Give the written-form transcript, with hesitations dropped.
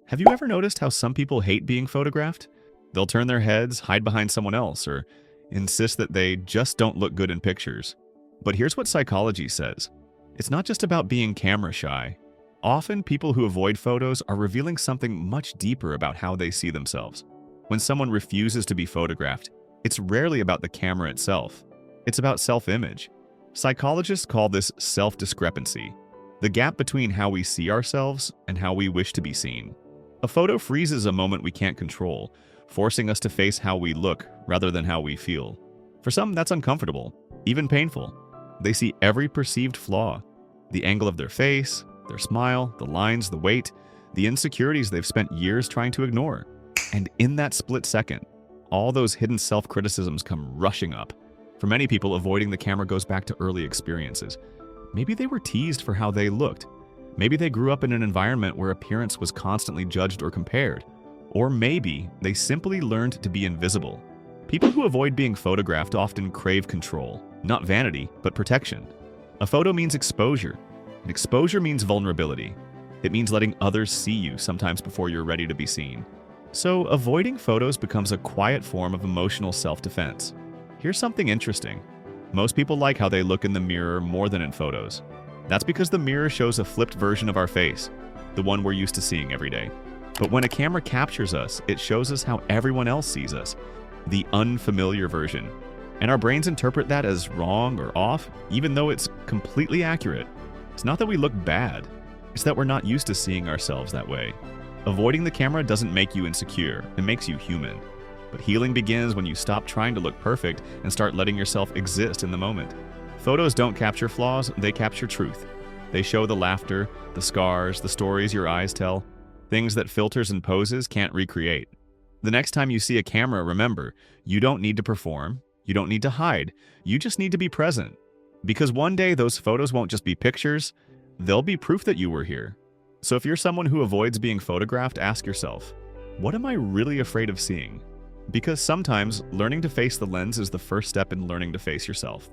Have you ever noticed how some people hate being photographed? They'll turn their heads, hide behind someone else, or insist that they just don't look good in pictures. But here's what psychology says. It's not just about being camera shy. Often, people who avoid photos are revealing something much deeper about how they see themselves. When someone refuses to be photographed, it's rarely about the camera itself. It's about self-image. Psychologists call this self-discrepancy, the gap between how we see ourselves and how we wish to be seen. A photo freezes a moment we can't control, forcing us to face how we look rather than how we feel. For some, that's uncomfortable, even painful. They see every perceived flaw, the angle of their face, their smile, the lines, the weight, the insecurities they've spent years trying to ignore. And in that split second, all those hidden self-criticisms come rushing up. For many people, avoiding the camera goes back to early experiences. Maybe they were teased for how they looked. Maybe they grew up in an environment where appearance was constantly judged or compared. Or maybe they simply learned to be invisible. People who avoid being photographed often crave control, not vanity, but protection. A photo means exposure, and exposure means vulnerability. It means letting others see you sometimes before you're ready to be seen. So avoiding photos becomes a quiet form of emotional self-defense. Here's something interesting. Most people like how they look in the mirror more than in photos. That's because the mirror shows a flipped version of our face, the one we're used to seeing every day. But when a camera captures us, it shows us how everyone else sees us, the unfamiliar version. And our brains interpret that as wrong or off, even though it's completely accurate. It's not that we look bad, it's that we're not used to seeing ourselves that way. Avoiding the camera doesn't make you insecure, it makes you human. But healing begins when you stop trying to look perfect and start letting yourself exist in the moment. Photos don't capture flaws, they capture truth. They show the laughter, the scars, the stories your eyes tell, things that filters and poses can't recreate. The next time you see a camera, remember, you don't need to perform, you don't need to hide, you just need to be present. Because one day those photos won't just be pictures, they'll be proof that you were here. So if you're someone who avoids being photographed, ask yourself, what am I really afraid of seeing? Because sometimes learning to face the lens is the first step in learning to face yourself.